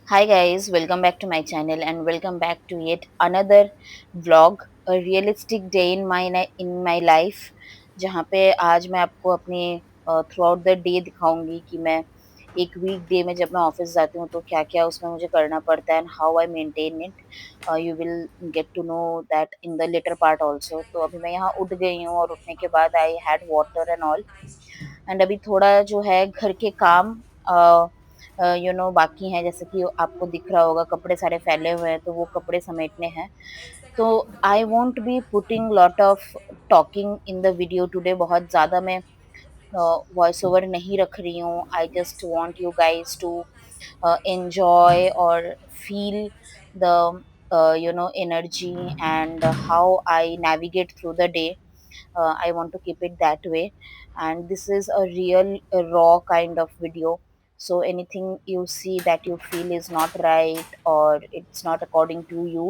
Hi guys, welcome back to my channel and welcome back to yet another vlog, a realistic day in my life, जहाँ पे आज मैं आपको अपने through out the day दिखाऊंगी कि मैं एक वीक डे में जब मैं ऑफिस जाती हूँ तो क्या क्या उसमें मुझे करना पड़ता है and how I maintain it. You will get to know that in the later part also. तो अभी मैं यहाँ उठ गई हूँ और उठने के बाद I had water and all. And अभी थोड़ा जो है घर के काम बाकी हैं, जैसे कि आपको दिख रहा होगा कपड़े सारे फैले हुए हैं तो वो कपड़े समेटने हैं. तो I won't be putting lot of talking in the video today. बहुत ज़्यादा मैं वॉइस ओवर नहीं रख रही हूँ. I just want you guys to enjoy or feel the energy and how I navigate through the day. I want to keep it that way, and this is a real raw kind of video. So anything you see that you feel is not right or it's not according to you,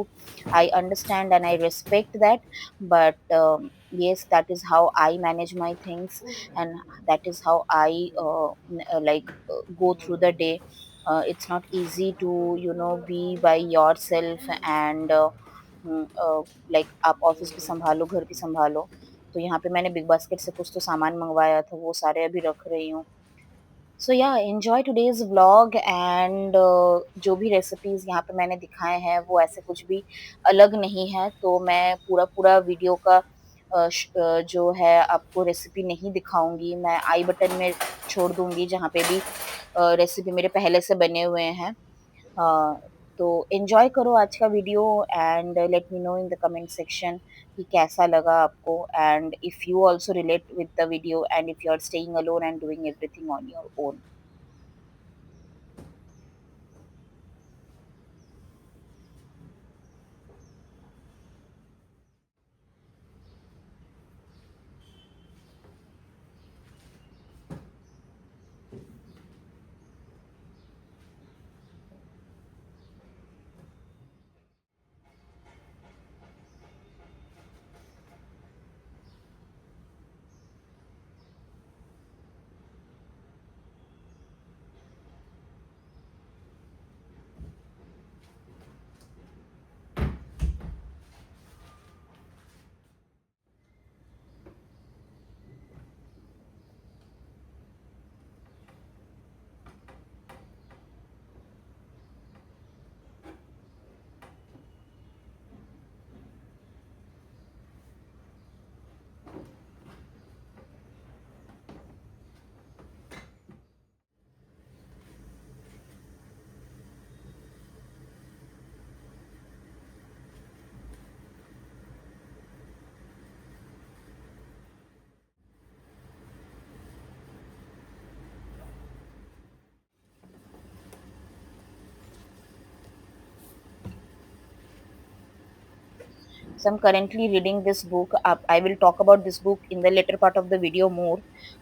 I understand and I respect that. But yes, that is how I manage my things, and that is how I go through the day. It's not easy to be by yourself and like आप office भी संभालो, घर भी संभालो. तो यहाँ पे मैंने बिग बास्केट से कुछ तो सामान मंगवाया था, वो सारे अभी रख रही हूँ. सो या एंजॉय टुडेज व्लॉग एंड जो भी रेसिपीज यहाँ पे मैंने दिखाए हैं वो ऐसे कुछ भी अलग नहीं है. तो मैं पूरा पूरा वीडियो का जो है आपको रेसिपी नहीं दिखाऊंगी. मैं आई बटन में छोड़ दूंगी जहाँ पे भी रेसिपी मेरे पहले से बने हुए हैं. हाँ, तो एन्जॉय करो आज का video and let me know in the comment section कि कैसा लगा आपको, and if you also relate with the video and if you are staying alone and doing everything on your own. So I'm currently reading this book. I will talk about this book in the later part of the video more.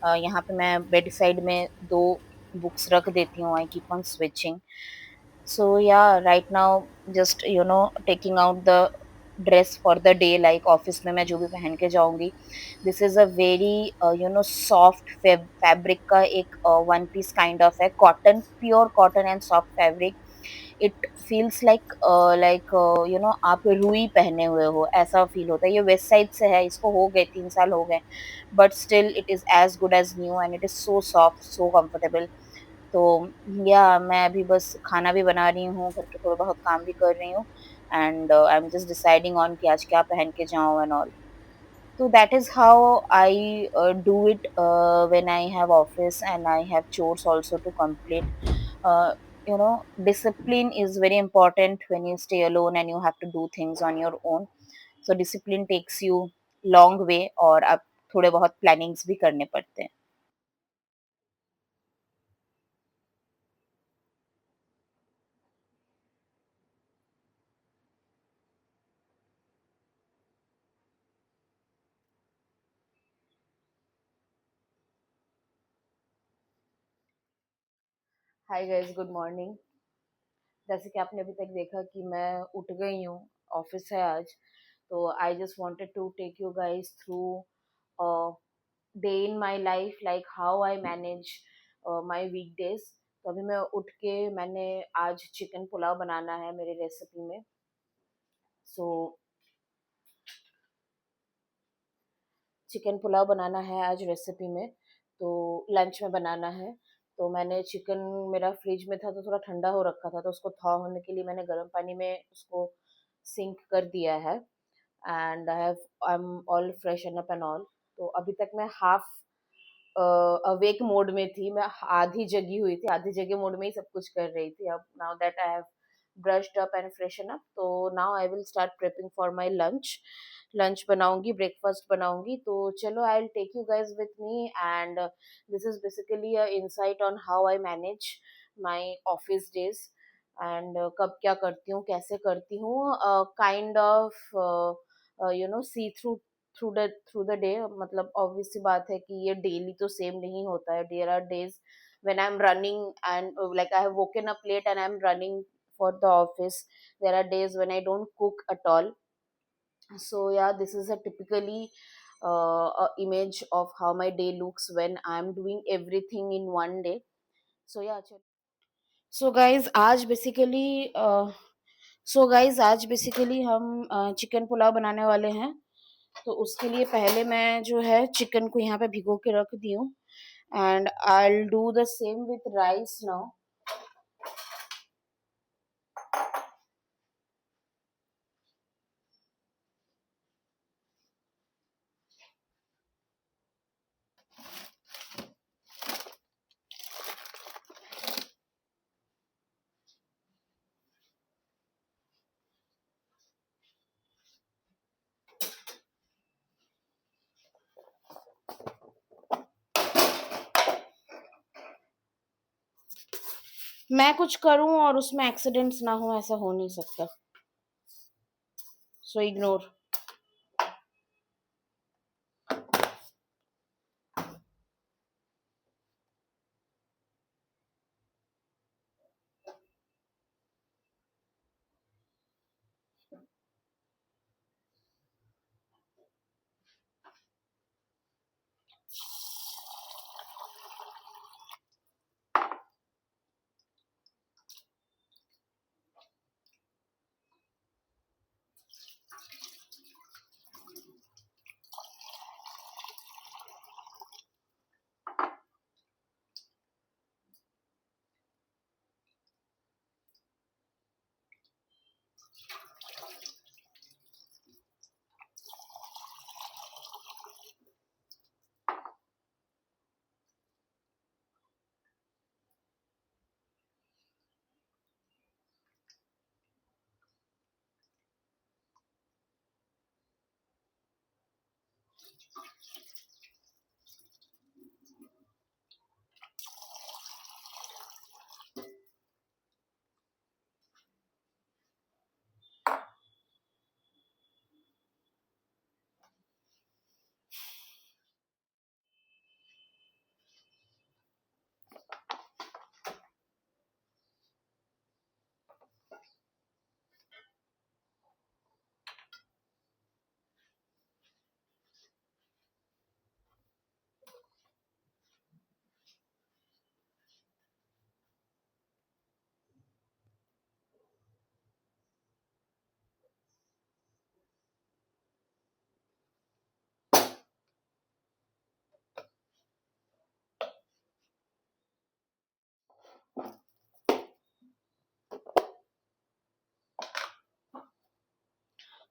यहाँ पे मैं bed side में दो books रख देती हूँ. I keep on switching. So yeah, right now just taking out the dress for the day, like office में मैं जो भी पहन के जाऊंगी. This is a very soft fabric का एक one piece kind of है. Cotton, pure cotton and soft fabric. It feels like आप रुई पहने हुए हो, ऐसा फील होता है. ये वेस्ट साइड से है, इसको हो गए 3 साल हो गए, but still it is as good as new and it is so soft, so comfortable. तो या मैं अभी बस खाना भी बना रही हूँ, घर के थोड़ा बहुत काम भी कर रही हूँ, and I am just deciding on कि आज क्या पहन के जाऊँ and all. So that is how I do it when I have office and I have chores also to complete. Uh, Discipline is very important when you stay alone and you have to do things on your own. So discipline takes you long way, और आप थोड़े बहुत plannings भी करने पड़ते हैं. Hi guys, good morning. जैसे कि आपने अभी तक देखा कि मैं उठ गई हूँ, ऑफिस है आज. तो I just wanted to take you guys through day in my life, like how I manage my weekdays. तो अभी मैं उठ के मैंने आज चिकन पुलाव बनाना है मेरी रेसिपी में। सो चिकन पुलाव बनाना है आज रेसिपी में, तो लंच में बनाना है। तो मैंने चिकन, मेरा फ्रिज में था तो थोड़ा ठंडा हो रखा था, तो उसको थॉ होने के लिए मैंने गर्म पानी में उसको सिंक कर दिया है। And I am all freshen up and all. तो अभी तक मैं हाफ अवेक मोड में थी, मैं आधी जगी हुई थी, आधी जगे मोड में ही सब कुछ कर रही थी। अब now that I have brushed up and freshen up, तो now I will start prepping for my lunch. Lunch बनाऊंगी, ब्रेकफास्ट बनाऊंगी। तो चलो, I will take you guys with me, and this is basically a insight on how I manage my office days, and कब क्या करती हूँ, कैसे करती हूँ, kind of see through through the day. मतलब ऑब्वियस सी बात है कि ये डेली तो सेम नहीं होता है। There are days when I'm running and like I have woken up late and I'm running for the office. There are days when I don't cook at all. So yeah, this is a typically a image of how my day looks when I'm doing everything in one day. So yeah, so guys, आज basically हम chicken pulao बनाने वाले हैं। तो उसके लिए पहले मैं जो है चिकन को यहाँ पे भिगो के रख दी हूँ, and I will do the same with rice now. मैं कुछ करूं और उसमें एक्सीडेंट्स ना हो, ऐसा हो नहीं सकता। So ignore.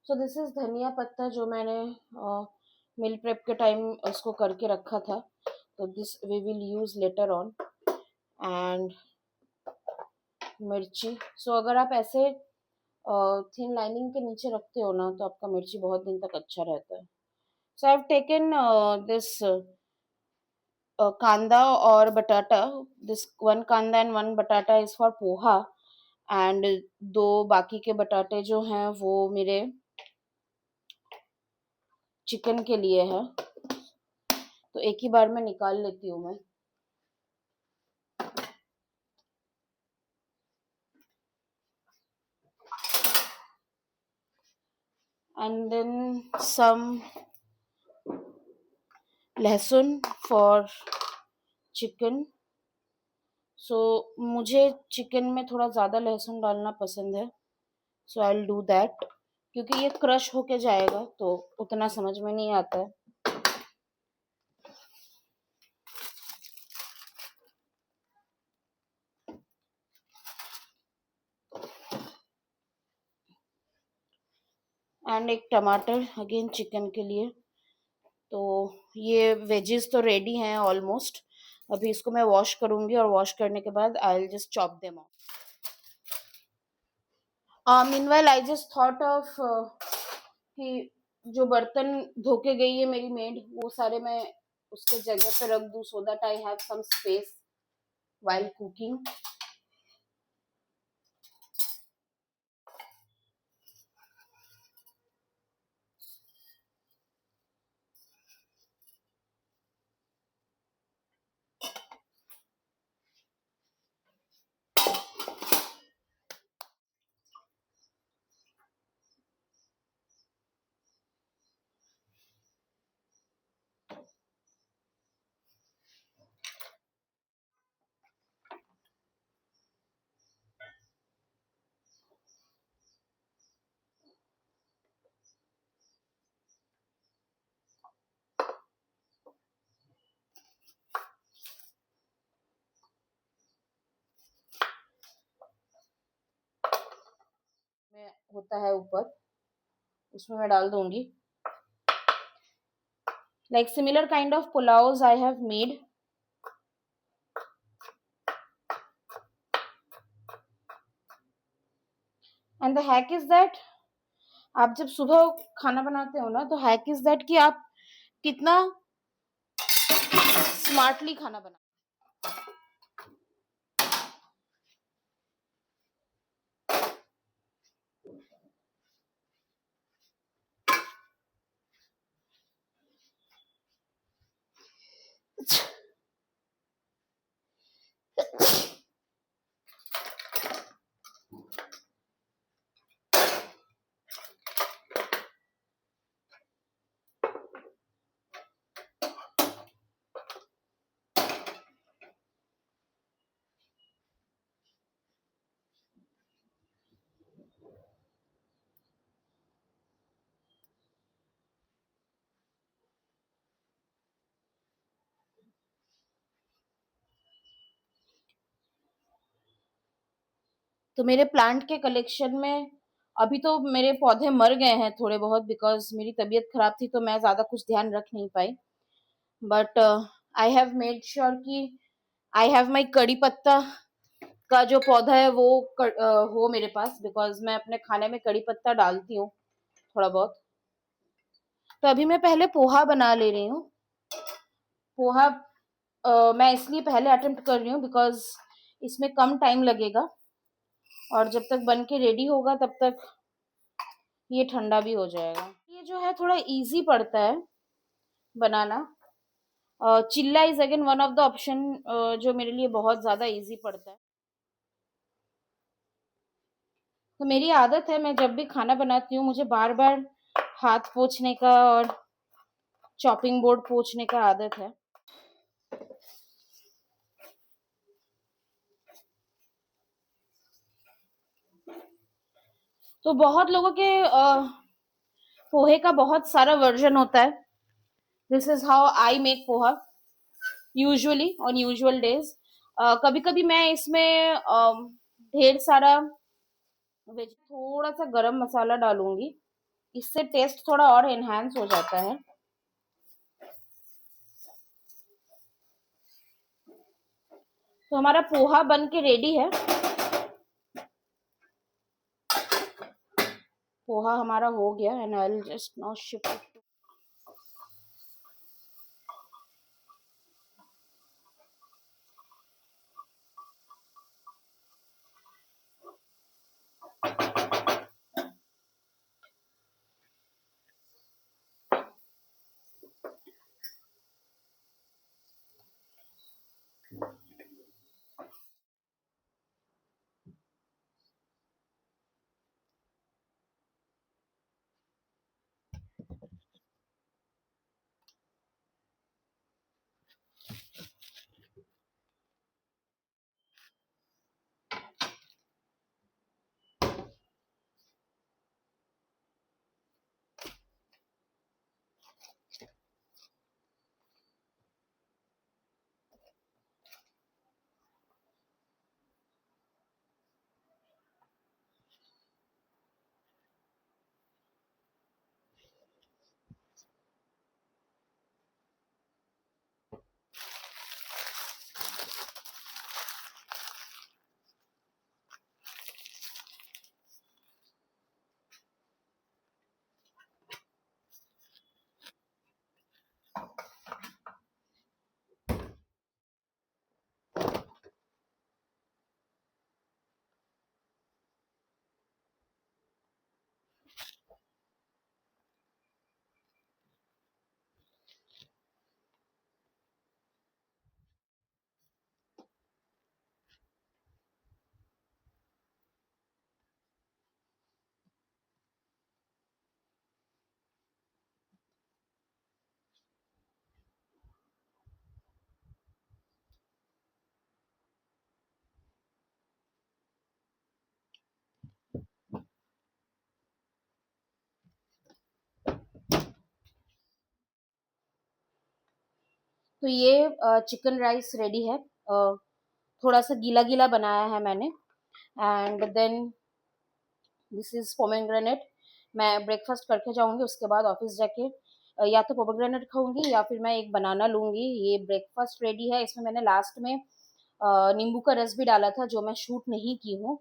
So this is धनिया पत्ता जो मैंने मील प्रेप के टाइम उसको करके रखा था। तो this we will use later on. And मिर्ची, सो अगर आप ऐसे थिन लाइनिंग के नीचे रखते हो ना, तो आपका मिर्ची बहुत दिन तक अच्छा रहता है। सो आई हैव टेकन दिस कांदा और बटाटा। दिस वन कांदा एंड वन बटाटा इज फॉर पोहा, एंड दो बाकी के बटाटे जो हैं वो मेरे चिकन के लिए है। तो एक ही बार में निकाल लेती हूँ मैं। एंड देन सम लहसुन फॉर चिकन। सो मुझे चिकन में थोड़ा ज़्यादा लहसुन डालना पसंद है, सो आई विल डू दैट, क्योंकि ये क्रश होके जाएगा तो उतना समझ में नहीं आता है। एंड एक टमाटर अगेन चिकन के लिए। तो ये वेजीज तो रेडी हैं ऑलमोस्ट। अभी इसको मैं वॉश करूंगी और वॉश करने के बाद आई will just chop them of. Meanwhile I just thought of कि जो बर्तन धो के गई है मेरी मेड, वो सारे मैं उसके जगह पे रख दूं, so that I have some space while cooking. में होता है ऊपर, उसमें मैं डाल दूंगी। Like similar kind of pulaos I have made. And the hack is that, आप जब सुबह खाना बनाते हो ना, तो हैक इज दैट कि आप कितना स्मार्टली खाना बना। तो मेरे प्लांट के कलेक्शन में अभी तो मेरे पौधे मर गए हैं थोड़े बहुत, बिकॉज मेरी तबीयत खराब थी तो मैं ज्यादा कुछ ध्यान रख नहीं पाई। But I have made sure कि आई हैव माई कड़ी पत्ता का जो पौधा है वो हो मेरे पास, बिकॉज मैं अपने खाने में कड़ी पत्ता डालती हूँ थोड़ा बहुत। तो अभी मैं पहले पोहा बना ले रही हूँ। पोहा मैं इसलिए पहले अटेम्प्ट कर रही हूँ बिकॉज इसमें कम टाइम लगेगा, और जब तक बन के रेडी होगा तब तक ये ठंडा भी हो जाएगा। ये जो है थोड़ा इजी पड़ता है बनाना। चिल्ला is again one of the option जो मेरे लिए बहुत ज्यादा इजी पड़ता है। तो मेरी आदत है, मैं जब भी खाना बनाती हूँ मुझे बार बार हाथ पोंछने का और चॉपिंग बोर्ड पोंछने का आदत है। तो बहुत लोगों के पोहे का बहुत सारा वर्जन होता है। This is how I make poha usually on usual days. कभी कभी मैं इसमें ढेर सारा वेज, थोड़ा सा गरम मसाला डालूंगी, इससे टेस्ट थोड़ा और एनहांस हो जाता है। तो हमारा पोहा बन के रेडी है। पोहा हमारा हो गया and I will just now shift it. तो ये चिकन राइस रेडी है। थोड़ा सा गीला गीला बनाया है मैंने। And then this is pomegranate. मैं ब्रेकफास्ट करके जाऊंगी, उसके बाद ऑफिस जाके या तो पोमेग्रेनेट खाऊंगी या फिर मैं एक बनाना लूंगी। ये ब्रेकफास्ट रेडी है। इसमें मैंने लास्ट में नींबू का रस भी डाला था, जो मैं शूट नहीं की हूँ।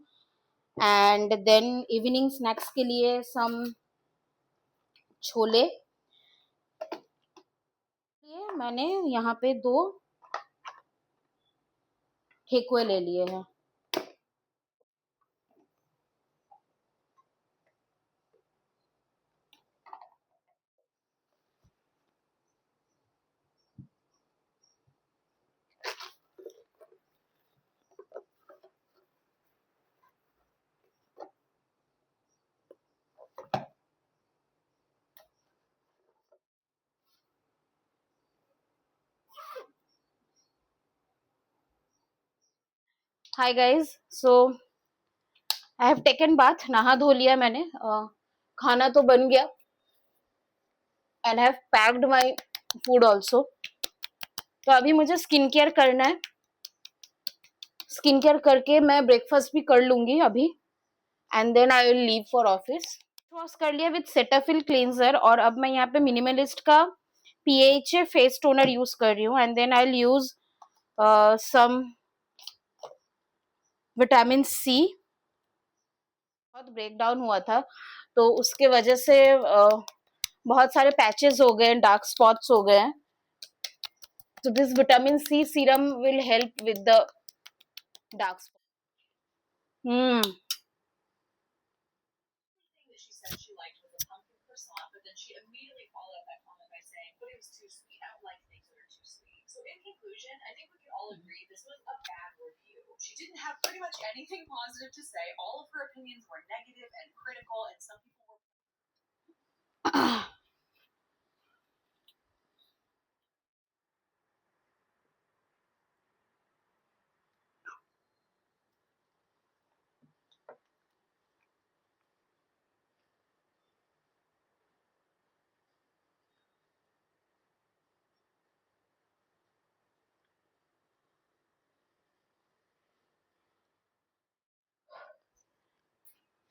एंड देन इवनिंग स्नैक्स के लिए सम छोले। ये मैंने यहाँ पे 2 ठेकुए ले लिए हैं। Hi guys, so I have taken bath, नहा धो लिया मैंने। खाना तो बन गया and have packed my food also. तो अभी मुझे स्किन केयर करना है। स्किन केयर करके मैं ब्रेकफास्ट भी कर लूंगी अभी। And then I will leave for office. Wash कर लिया विद सेटाफिल क्लींजर। और अब मैं यहाँ पे मिनिमलिस्ट का पीएचए फेस टोनर यूज कर रही हूँ। And then I will use some vitamin C. बहुत ब्रेक डाउन हुआ था, तो उसके वजह से बहुत सारे पैचेस हो गए, डार्क स्पॉट्स हो गए हैं। तो this vitamin C serum will help with the dark spot. Hmm.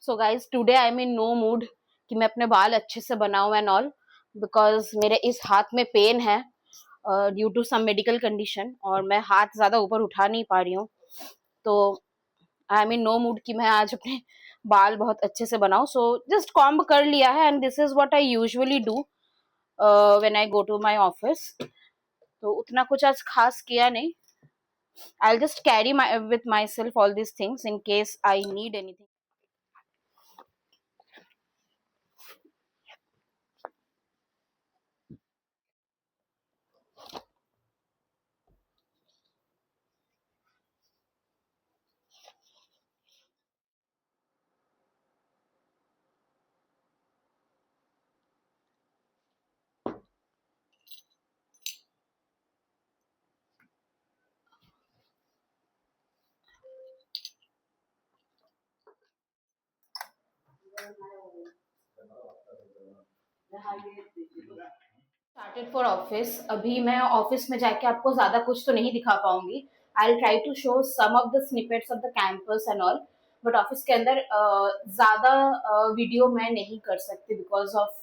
So guys, today I am in no mood कि मैं अपने बाल अच्छे से बनाऊं एंड ऑल, बिकॉज मेरे इस हाथ में पेन है due to some medical condition, और मैं हाथ ज्यादा ऊपर उठा नहीं पा रही हूँ। तो I am in no mood कि मैं आज अपने बाल बहुत अच्छे से बनाऊं। सो जस्ट कॉम्ब कर लिया है and this is what I usually do when I go to my office. तो उतना कुछ आज खास किया नहीं। I will just carry my with my self all this things in case I need anything. Started for office. अभी मैं office में जाके आपको ज्यादा कुछ तो नहीं दिखा पाऊंगी। I will try to show some of the snippets of the campus and all. But office के अंदर ज्यादा वीडियो मैं नहीं कर सकती बिकॉज ऑफ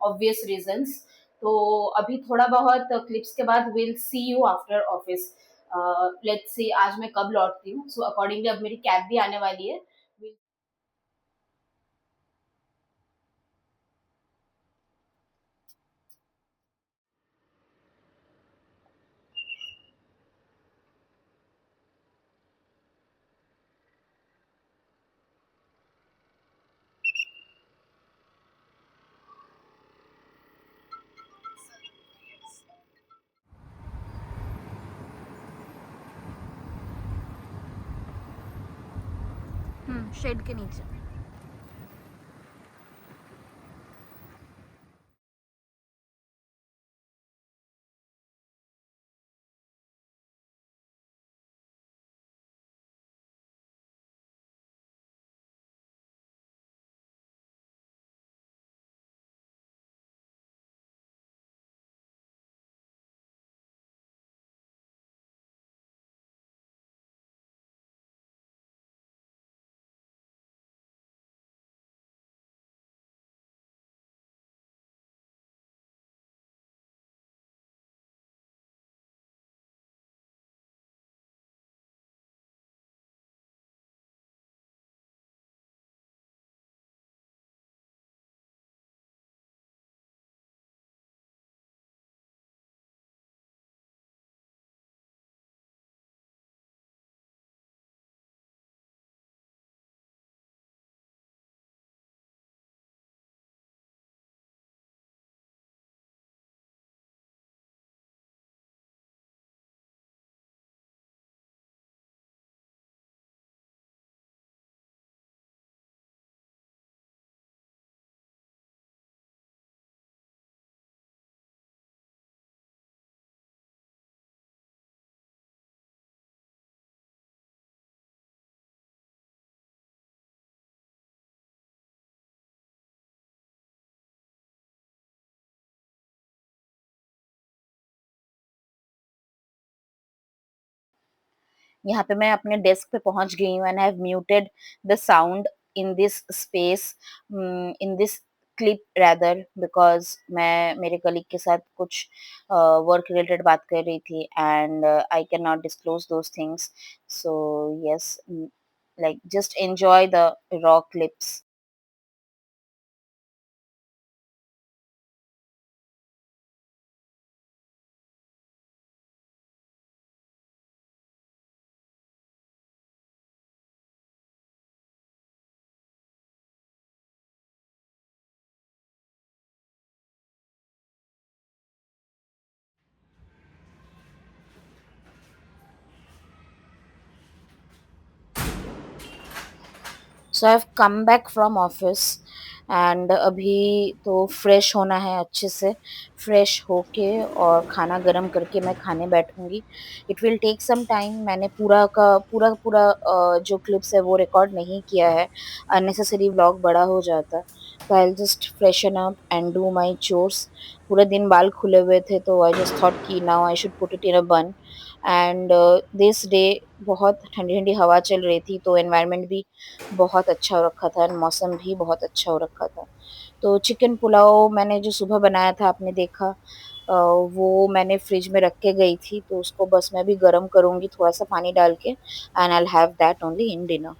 ऑब्वियस रीजंस। तो अभी थोड़ा बहुत क्लिप्स के बाद will see you after office. Let's see आज मैं कब लौटती हूँ। सो अकॉर्डिंगली अब मेरी कैब भी आने वाली है। शेड के नीचे। यहाँ पे मैं अपने डेस्क पे पहुँच गई हूँ and I have muted the sound in this space, in this clip rather, because मैं मेरे कलीग के साथ कुछ वर्क रिलेटेड बात कर रही थी and I can not disclose those things. So yes, like just enjoy the raw clips. So I have come back from office and अभी तो फ्रेश होना है अच्छे से। फ्रेश होके और खाना गरम करके मैं खाने बैठूँगी। It will take some time. मैंने पूरा जो क्लिप्स है वो रिकॉर्ड नहीं किया है, अननेसेसरी व्लॉग बड़ा हो जाता। तो I will just freshen up and do my chores. पूरे दिन बाल खुले हुए थे तो आई जस्ट थॉट कि now I should put it in a bun and this day बहुत ठंडी-ठंडी हवा चल रही थी तो एनवायरनमेंट भी बहुत अच्छा हो रखा था एंड मौसम भी बहुत अच्छा हो रखा था। तो चिकन पुलाव मैंने जो सुबह बनाया था आपने देखा, वो मैंने फ्रिज में रख के गई थी तो उसको बस मैं अभी गरम करूँगी थोड़ा-सा पानी डाल के and I will have that only in dinner.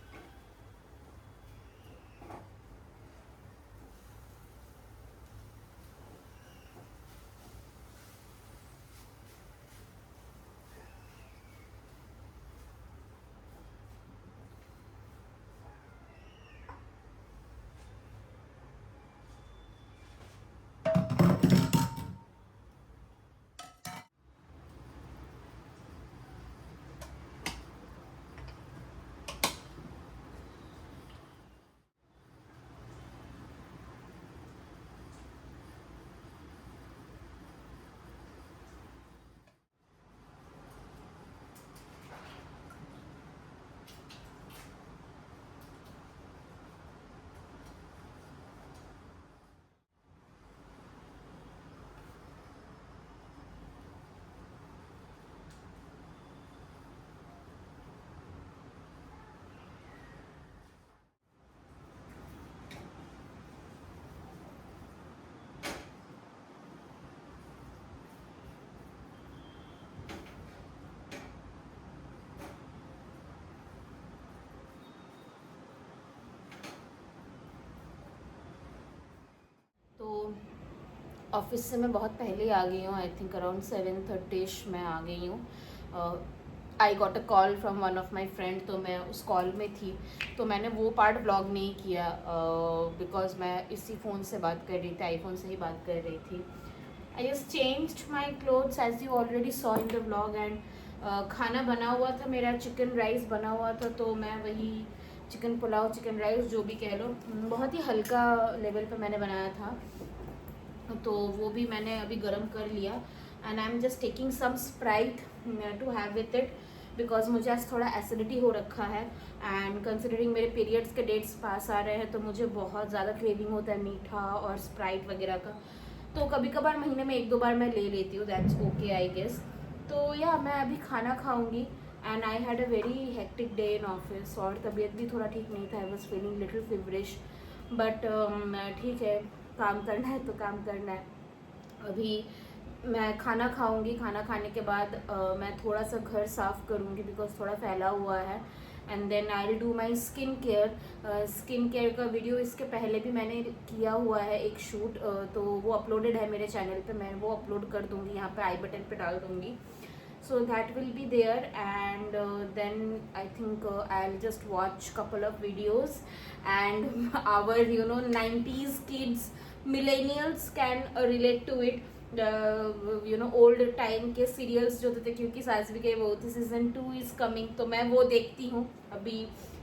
तो ऑफिस से मैं बहुत पहले आ गई हूँ, आई थिंक अराउंड 7:30 मैं आ गई हूँ। I got a call from one of my friend, तो मैं उस कॉल में थी तो मैंने वो पार्ट ब्लॉग नहीं किया बिकॉज मैं इसी फ़ोन से बात कर रही थी, आईफोन से ही बात कर रही थी। I just changed my clothes as you already saw in the vlog and खाना बना हुआ था, मेरा चिकन राइस बना हुआ था तो मैं वही चिकन पुलाव चिकन राइस जो भी कह लो, बहुत ही हल्का लेवल पे मैंने बनाया था तो वो भी मैंने अभी गर्म कर लिया and I am just taking some Sprite to have with it because मुझे आज थोड़ा एसिडिटी हो रखा है एंड कंसिडरिंग मेरे पीरियड्स के डेट्स पास आ रहे हैं तो मुझे बहुत ज़्यादा क्रेविंग होता है मीठा और स्प्राइट वगैरह का। तो कभी कभार महीने में 1-2 बार मैं ले लेती हूँ, दैट्स ओके आई गेस। तो या मैं अभी खाना खाऊंगी and I had a very hectic day in office और तबीयत भी थोड़ा ठीक नहीं था, I was feeling little feverish but ठीक है, काम करना है तो काम करना है। अभी मैं खाना खाऊंगी, खाना खाने के बाद मैं थोड़ा सा घर साफ़ करूंगी बिकॉज थोड़ा फैला हुआ है and then I will do my skin care. Skin care का वीडियो इसके पहले भी मैंने किया हुआ है एक शूट, तो वो अपलोडेड है मेरे चैनल पे, मैं वो अपलोड कर दूंगी, यहाँ पे आई बटन पे डाल दूंगी। So that will be there and then I think I'll just watch couple of videos and our 90s kids millennials can relate to it, old time के सीरियल्स जो थे क्योंकि सास भी गई वो थी, सीजन 2 इज कमिंग तो मैं वो देखती हूँ अभी।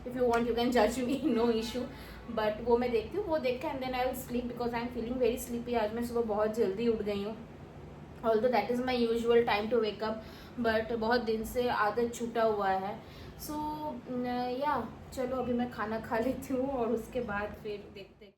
If you want you can जज मी, नो इशू, बट वो मैं देखती हूँ, वो देख के and then I will sleep because I am feeling very sleepy. आज मैं सुबह बहुत जल्दी उठ गई हूँ, although that is my usual time to wake up but बहुत दिन से आदत छूटा हुआ है। सो या चलो अभी मैं खाना खा लेती हूँ और उसके बाद फिर देखते हैं।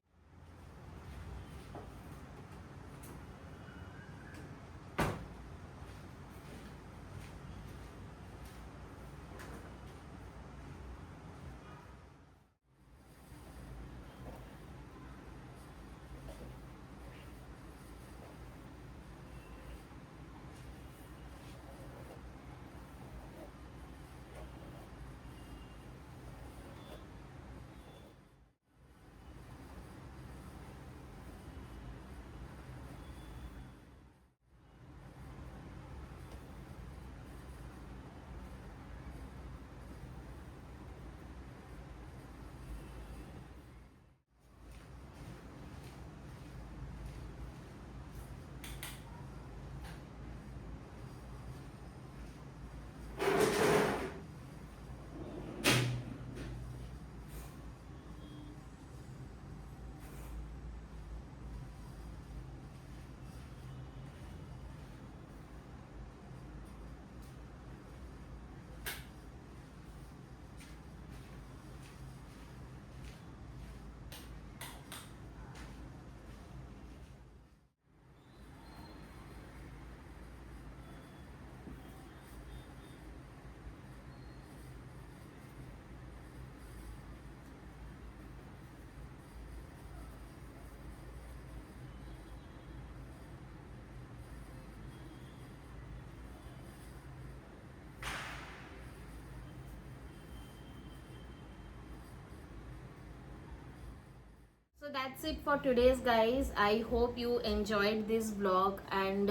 So that's it for today's guys. I hope you enjoyed this vlog and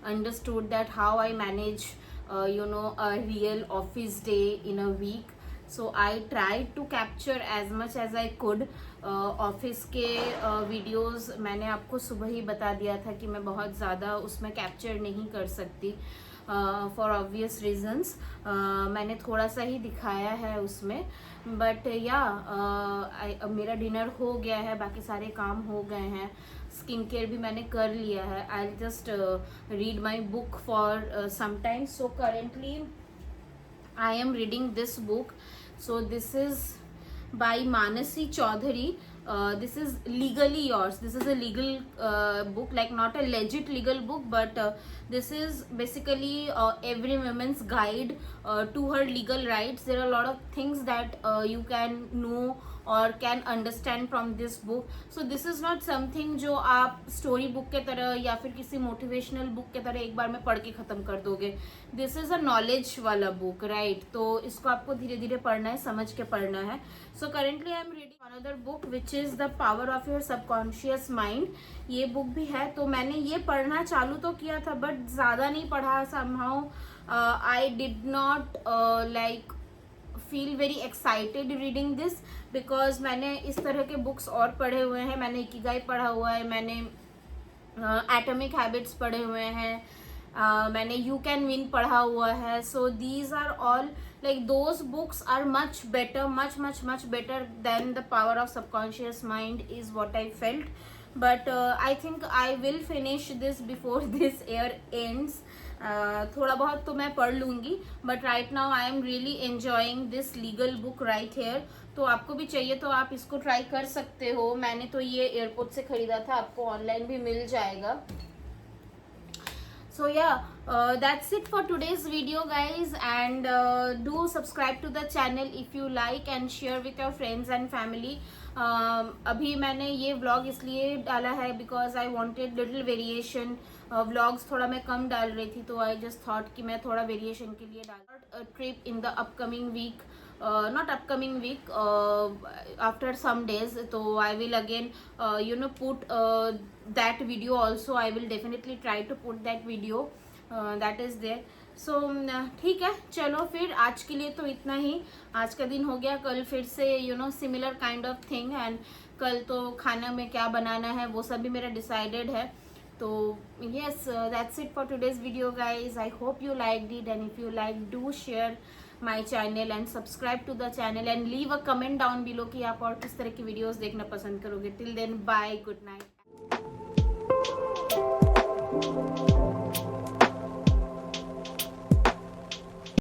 understood that how I manage a real office day in a week. So I tried to capture as much as I could. Office के videos मैंने आपको सुबह ही बता दिया था कि मैं बहुत ज़्यादा उसमें कैप्चर नहीं कर सकती फॉर ऑब्वियस रीजंस. मैंने थोड़ा सा ही दिखाया है उसमें. बट या मेरा डिनर हो गया है, बाकी सारे काम हो गए हैं, स्किन केयर भी मैंने कर लिया है. I just read my book for some time. So currently I am reading this book. So this is by Manasi Chaudhary. This is Legally Yours. This is a legal book, like not a legit legal book, but this is basically every woman's guide to her legal rights. There are a lot of things that you can know or can understand from this book. So this is not something जो आप story book के तरह या फिर किसी motivational book के तरह एक बार में पढ़ के ख़त्म कर दोगे. दिस इज़ अ नॉलेज वाला बुक, राइट? तो इसको आपको धीरे धीरे पढ़ना है, समझ के पढ़ना है. So currently I am reading another book which is the power of your subconscious mind. ये बुक भी है. तो मैंने ये पढ़ना चालू तो किया था बट ज़्यादा नहीं पढ़ा. Somehow I did not like feel very excited reading this because मैंने इस तरह के बुक्स और पढ़े हुए हैं. मैंने इकिगाई पढ़ा हुआ है, मैंने एटॉमिक हैबिट्स पढ़े हुए हैं, मैंने यू कैन विन पढ़ा हुआ है. So these are all like those books are much better, much better than the power of subconscious mind is what I felt. But I think I will finish this before this year ends. थोड़ा बहुत तो मैं पढ़ लूँगी but right now I am really enjoying this legal book right here. तो आपको भी चाहिए तो आप इसको ट्राई कर सकते हो. मैंने तो ये एयरपोर्ट से ख़रीदा था, आपको ऑनलाइन भी मिल जाएगा. So yeah, that's it for today's video guys, and do subscribe to the channel if you like and share with your friends and family. अभी मैंने ये vlog इसलिए डाला है because I wanted little variation. Vlogs थोड़ा मैं कम डाल रही थी तो I just thought कि मैं थोड़ा variation के लिए डाल. A trip in the upcoming week, not upcoming week, after some days. So I will again put that video also. I will definitely try to put that video that is there. सो ठीक है, चलो फिर आज के लिए तो इतना ही. आज का दिन हो गया. कल फिर से similar kind of thing. And कल तो खाना में क्या बनाना है वो सब भी मेरा डिसाइडेड है. तो yes, that's it for today's video guys. I hope you liked it, and if you like, do share my channel and subscribe to the channel and leave a comment down below कि आप और किस तरह की videos देखना पसंद करोगे. Till then, bye, good night.